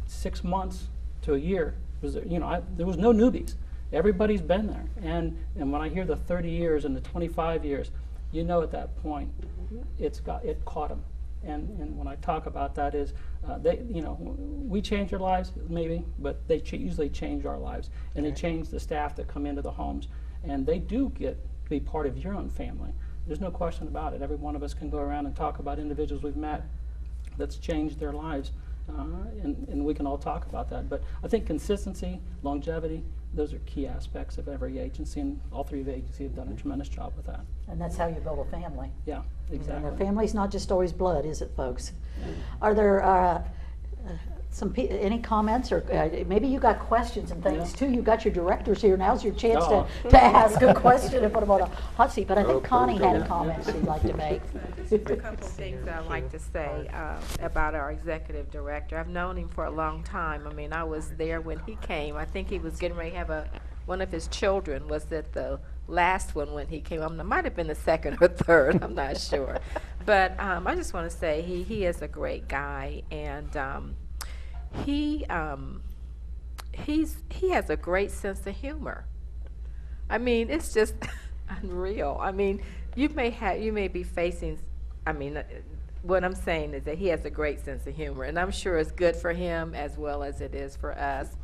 6 months to a year, was, you know, there was no newbies. Everybody's been there. And when I hear the 30 years and the 25 years, you know at that point, it caught them. And when I talk about that is, you know, we change their lives maybe, but they usually change our lives, and they change the staff that come into the homes, and they do get to be part of your own family. There's no question about it. Every one of us can go around and talk about individuals we've met that's changed their lives, and we can all talk about that. But I think consistency, longevity, those are key aspects of every agency, and all three of the agencies have done a tremendous job with that. And that's how you build a family. Yeah, exactly. And a family's not just always blood, is it, folks? Are there any comments, or maybe you got questions and things too? You've got your directors here. Now's your chance to ask a question and put them on a hot seat. But I think Connie had a comment she'd like to make. Just a couple of things I'd like to say about our executive director. I've known him for a long time. I mean, I was there when he came. I think he was getting ready to have one of his children was at the last one when he came. It might have been the second or third. I'm not sure. But I just want to say he is a great guy, and he has a great sense of humor. I mean, it's just unreal. I mean, you may be facing, I mean, what I'm saying is that he has a great sense of humor, and I'm sure it's good for him as well as it is for us.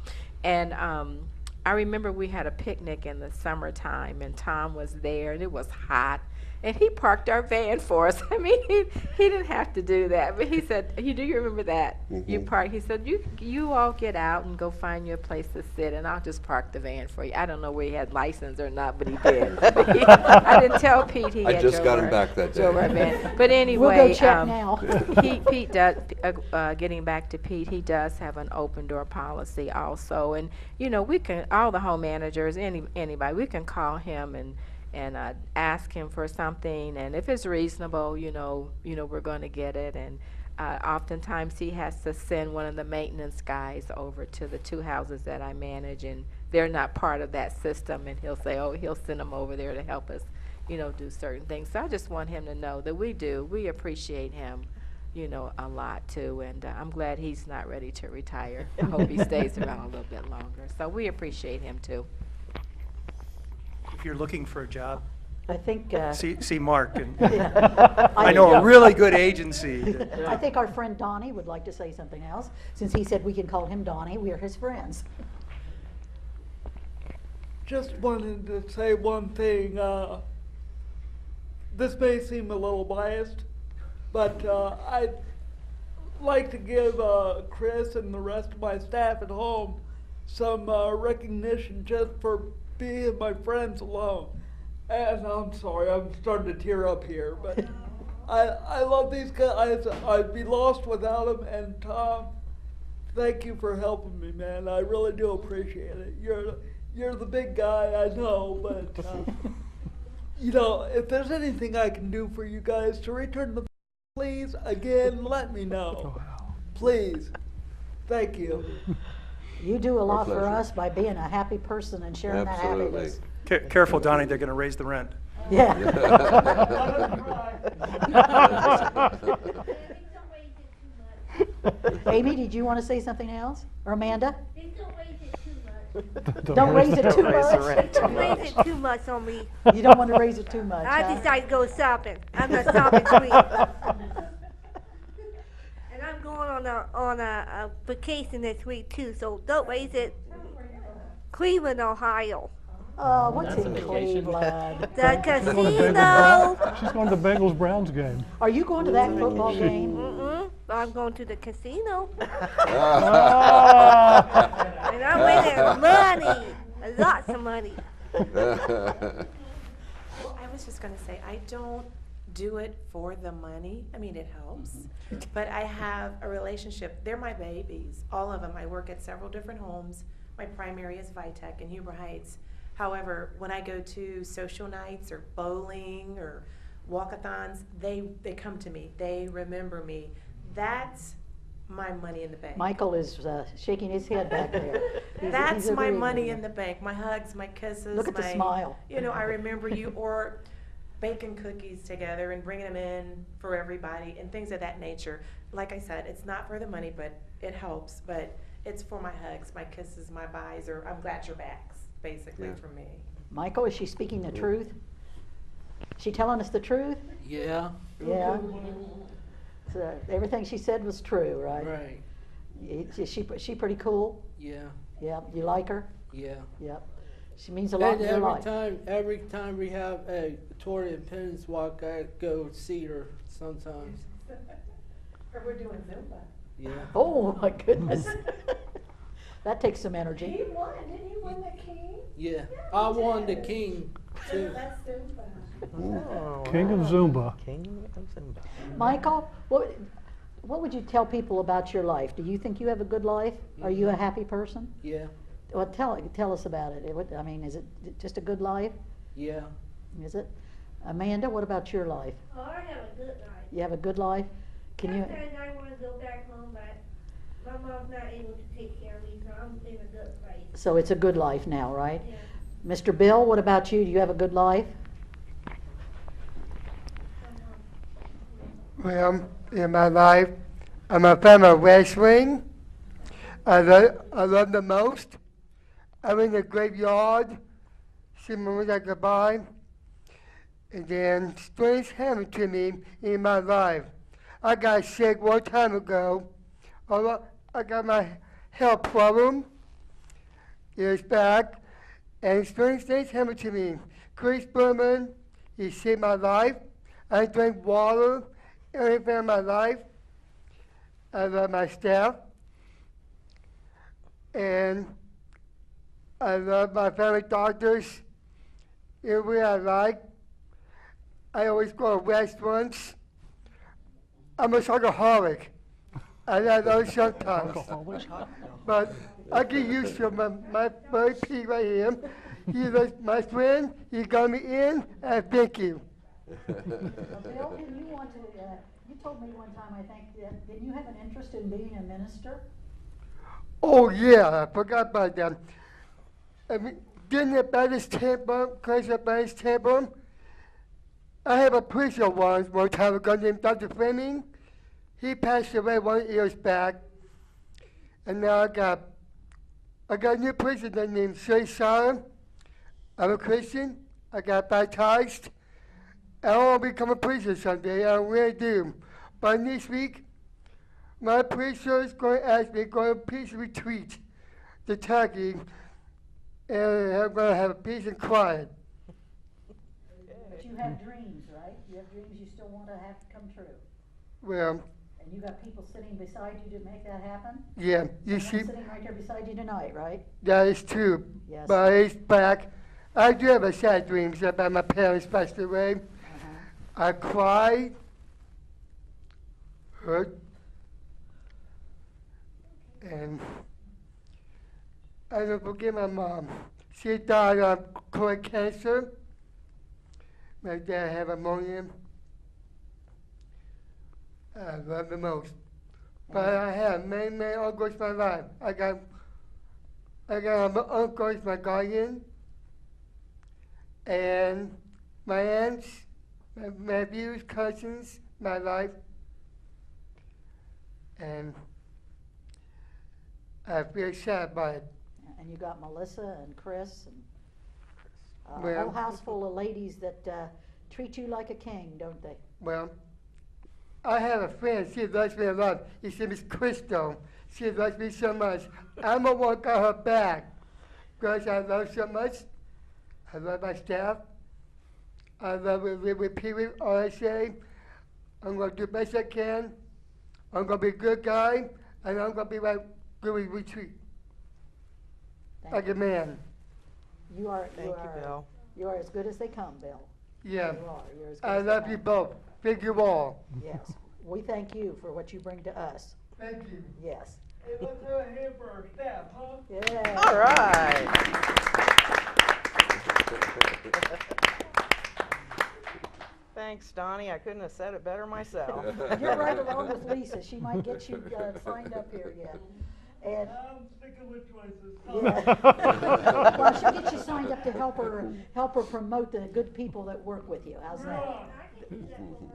And I remember we had a picnic in the summertime, and Tom was there, and it was hot. And he parked our van for us. I mean, he didn't have to do that, but he said, "Do you remember that? You park." He said, "You all get out and go find you a place to sit, and I'll just park the van for you." I don't know where he had license or not, but he did. I didn't tell Pete he had. I just got him back that day. But anyway, we'll go check now. Pete does. Getting back to Pete, he does have an open door policy also, and you know, we can, all the home managers, anybody, we can call him and ask him for something, and if it's reasonable, you know, we're going to get it. And oftentimes he has to send one of the maintenance guys over to the 2 houses that I manage, and they're not part of that system, and he'll say, oh, he'll send them over there to help us, do certain things. So I just want him to know that we appreciate him, a lot too, and I'm glad he's not ready to retire. I hope he stays around a little bit longer. So we appreciate him too. If you're looking for a job, I think, see Mark. And yeah. I know a really good agency. I think our friend Donnie would like to say something else, since he said we can call him Donnie. We are his friends. Just wanted to say one thing. This may seem a little biased, but I'd like to give Chris and the rest of my staff at home some recognition just for being my friends alone. And I'm sorry, I'm starting to tear up here, but I love these guys. I'd be lost without them. And Tom, thank you for helping me, man. I really do appreciate it. You're the big guy, I know, but if there's anything I can do for you guys to return the please, again, let me know. Please. Thank you. You do a lot for pleasure. us by being a happy person and sharing Absolutely. that happiness. Careful, Donnie, they're going to raise the rent. Yeah. Amy, did you want to say something else? Or Amanda? Don't raise it too much. Don't raise it too much on me. You don't want to raise it too much. I huh? decided to go shopping. I'm not shopping sweet. And I'm going on a vacation this week too, so don't raise it. Cleveland, Ohio. Oh, what's That's a in vacation. Cleveland? The She's going to casino. She's going to the Bengals-Browns game. Are you going to that football game? Mm-mm. I'm going to the casino. Ah. And I'm winning money. Lots of money. Well, I was just going to say, I don't do it for the money. I mean, it helps. But I have a relationship. They're my babies, all of them. I work at several different homes. My primary is Vitech in Huber Heights. However, when I go to social nights or bowling or walkathons, they come to me. They remember me. That's my money in the bank. Michael is shaking his head back there. That's he's my agreeing money with in the bank. My hugs, my kisses. Look at the smile. I remember you, or baking cookies together and bringing them in for everybody and things of that nature. Like I said, it's not for the money, but it helps. But it's for my hugs, my kisses, my buys, or I'm glad you're back, basically, for me. Michael, is she speaking the truth? She telling us the truth? Yeah. Yeah. So everything she said was true, right? Right. Is she pretty cool? Yeah. Yeah. You like her? Yeah. Yep. She means a lot And in your life. every time we have a Toward Independence Walk, I go see her sometimes. Or we're doing Zumba. Yeah. Oh my goodness. That takes some energy. He won. Didn't he win the king? Yeah. I won the king too. That's Zumba. King of Zumba. Michael, what would you tell people about your life? Do you think you have a good life? Are you a happy person? Yeah. Well, tell us about it. I mean, is it just a good life? Yeah. Is it? Amanda, what about your life? Oh, I have a good life. You have a good life? Can you? Sometimes I want to go back home, but my mom's not able to take care of me, so I'm in a good place. So it's a good life now, right? Yeah. Mr. Bill, what about you? Do you have a good life? Well, in my life, I'm a fan of wrestling. I love the most. I'm in the graveyard, see movies I could buy. And then things happen to me in my life. I got sick one time ago. I got my health problem years back, and strange things happened to me. Chris Berman, he saved my life. I drink water everything in my life. I love my staff. And I love my family doctors. Everywhere I like. I always go to restaurants. I'm a alcoholic. I know sometimes. But I get used to my buddy Pete right here. He's my friend. He got me in, and thank you. Bill, can you want to You told me one time, I think, that didn't you have an interest in being a minister? Oh yeah, I forgot about that. I mean, didn't the Baptist Temple, Christ Baptist Temple? I have a preacher one time ago named Dr. Fleming. He passed away 1 years back, and now I got a new preacher named Schlater. I'm a Christian. I got baptized. I want to become a preacher someday. I really do. But this week, my preacher is going to ask me to go to a peace retreat to Turkey, and I'm going to have a peace and quiet. But you have dreams, right? You have dreams you still want to have come true. Well, And you got people sitting beside you to make that happen? yeah, you Someone's see, sitting right there beside you tonight, right? that is true. Yes. But it's back. I do have a sad dreams about my parents passed away. I cried, hurt, and I don't forget my mom. She died of colon cancer. My dad had pneumonia. I love the most. But I have many uncles in my life. I got an uncle is my guardian, and my aunts, my nephews, cousins, my life, and I feel sad about it. And you got Melissa and Chris and a Well- whole house full of ladies that treat you like a king, don't they? Well, I have a friend, she loves me a lot. His name is Crystal. She loves me so much. I'm the one got her back because I love so much. I love my staff. I love to live with people, all I say. I'm going to do the best I can. I'm going to be a good guy, and I'm going to be like good with retreat. Like a man. You are, Thank you, Bill. You are as good as they come, Bill. Yeah. You are. You're as good I as they love come. you both. Thank you all. Yes. We thank you for what you bring to us. Thank you. Yes. Hey, let's have a hand for our staff, huh? Yeah. All right. Thanks, Donnie. I couldn't have said it better myself. You're right along with Lisa. She might get you signed up here yet. And I'm sticking with choices. yeah. Well, she'll get you signed up to help her promote the good people that work with you. How's that?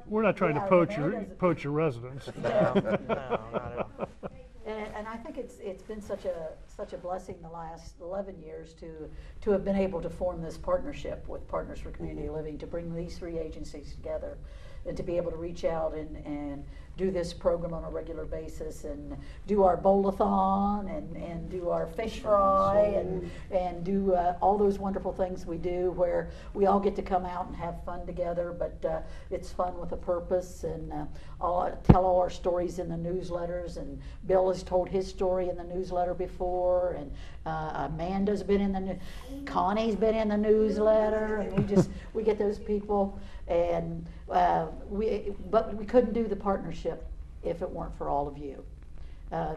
We're not trying Yeah, to poach Renee your, does- poach your residents. No, not at all. And I think it's been such a blessing the last 11 years to have been able to form this partnership with Partners for Community Living, to bring these three agencies together and to be able to reach out and do this program on a regular basis and do our bowl-a-thon and do our fish fry and do all those wonderful things we do where we all get to come out and have fun together, but it's fun with a purpose, and tell all our stories in the newsletters, and Bill has told his story in the newsletter before, and Amanda's been in the Connie's been in the newsletter, and we get those people, and but we couldn't do the partnership if it weren't for all of you,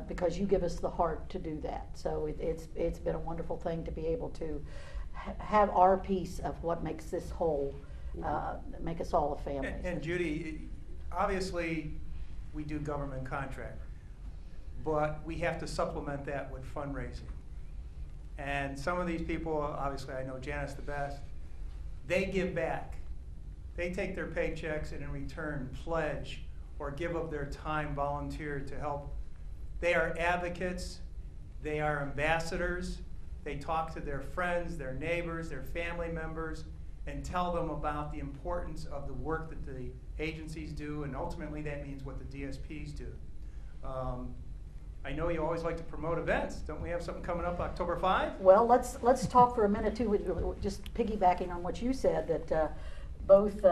because you give us the heart to do that. So it's been a wonderful thing to be able to have our piece of what makes this whole, make us all a family. And Judy, obviously, we do government contract, but we have to supplement that with fundraising. And some of these people, obviously I know Janice the best, they give back. They take their paychecks and in return pledge or give up their time, volunteer to help. They are advocates, they are ambassadors, they talk to their friends, their neighbors, their family members, and tell them about the importance of the work that the agencies do, and ultimately that means what the DSPs do. I know you always like to promote events. Don't we have something coming up October 5? Well, let's talk for a minute too, just piggybacking on what you said, that both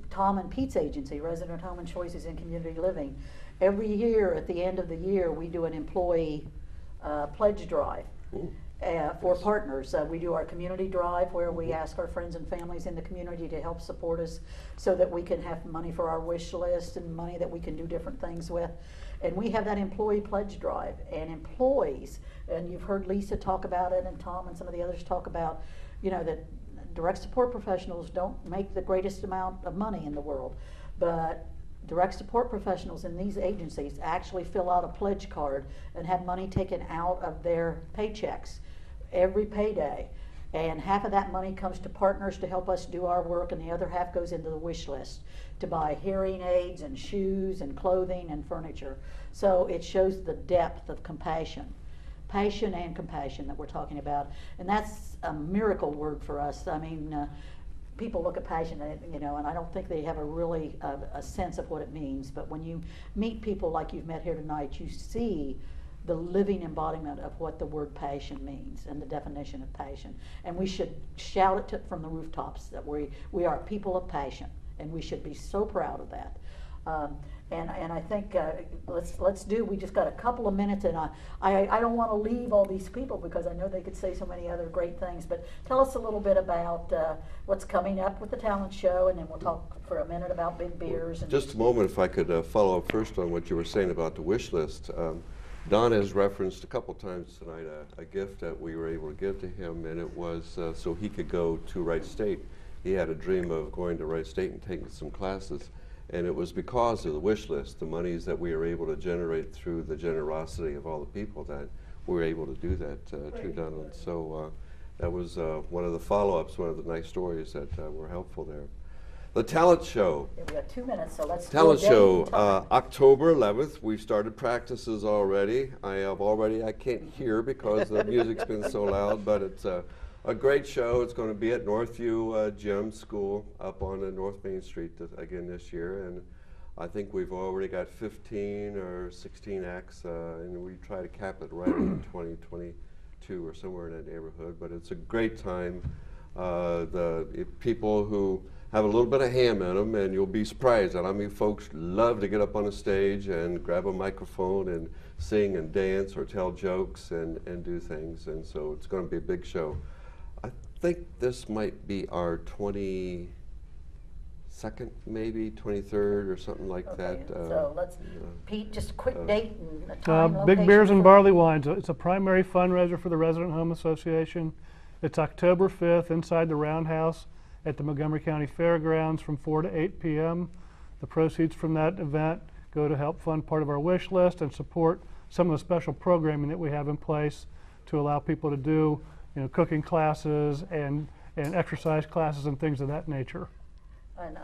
Tom and Pete's agency, Resident Home and Choices in Community Living, every year at the end of the year we do an employee pledge drive for partners. We do our community drive where we ask our friends and families in the community to help support us so that we can have money for our wish list and money that we can do different things with. And we have that employee pledge drive, and employees, and you've heard Lisa talk about it and Tom and some of the others talk about, that direct support professionals don't make the greatest amount of money in the world, but direct support professionals in these agencies actually fill out a pledge card and have money taken out of their paychecks every payday. And half of that money comes to partners to help us do our work, and the other half goes into the wish list to buy hearing aids and shoes and clothing and furniture. So it shows the depth of compassion. Passion and compassion that we're talking about. And that's a miracle word for us. I mean, people look at passion, and I don't think they have a really a sense of what it means. But when you meet people like you've met here tonight, you see the living embodiment of what the word passion means and the definition of passion. And we should shout it from the rooftops that we are people of passion, and we should be so proud of that. And I think we just got a couple of minutes, and I don't want to leave all these people because I know they could say so many other great things, but tell us a little bit about what's coming up with the talent show, and then we'll talk for a minute about big beers. And just a moment, if I could follow up first on what you were saying about the wish list. Don has referenced a couple times tonight a gift that we were able to give to him, and it was so he could go to Wright State. He had a dream of going to Wright State and taking some classes. And it was because of the wish list, the monies that we were able to generate through the generosity of all the people, that we were able to do that to Donald. So that was one of the follow-ups, one of the nice stories that were helpful there. The talent show. Yeah, we got 2 minutes, so let's Talent do a date show, and time. October 11th. We've started practices already. I can't hear because the music's been so loud, but it's a great show. It's going to be at Northview Gym School up on North Main Street again this year, and I think we've already got 15 or 16 acts, and we try to cap it right in 2022 or somewhere in that neighborhood. But it's a great time. People who have a little bit of ham in them, and you'll be surprised at how many folks love to get up on a stage and grab a microphone and sing and dance or tell jokes and do things, and so it's going to be a big show. I think this might be our 22nd, maybe 23rd or something like that. So let's, Pete, just a quick date and a time, Big location Beers and for- Barley Wines. It's a primary fundraiser for the Resident Home Association. It's October 5th inside the Roundhouse at the Montgomery County Fairgrounds from 4 to 8 p.m. The proceeds from that event go to help fund part of our wish list and support some of the special programming that we have in place to allow people to do cooking classes and exercise classes and things of that nature. And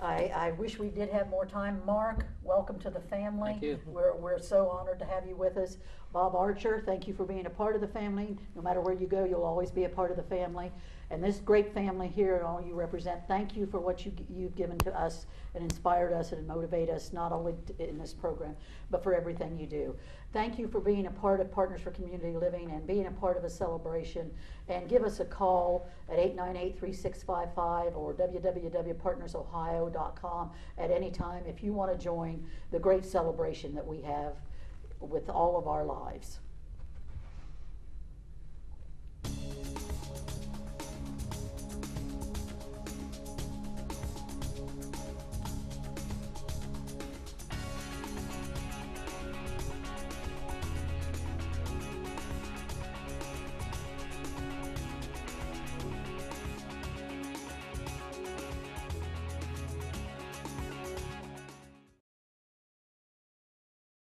I wish we did have more time. Mark, welcome to the family. Thank you. We're so honored to have you with us. Bob Archer, thank you for being a part of the family. No matter where you go, you'll always be a part of the family. And this great family here and all you represent, thank you for what you've given to us and inspired us and motivate us, not only in this program, but for everything you do. Thank you for being a part of Partners for Community Living and being a part of a celebration. And give us a call at 898-3655 or www.partnersohio.com at any time if you want to join the great celebration that we have with all of our lives.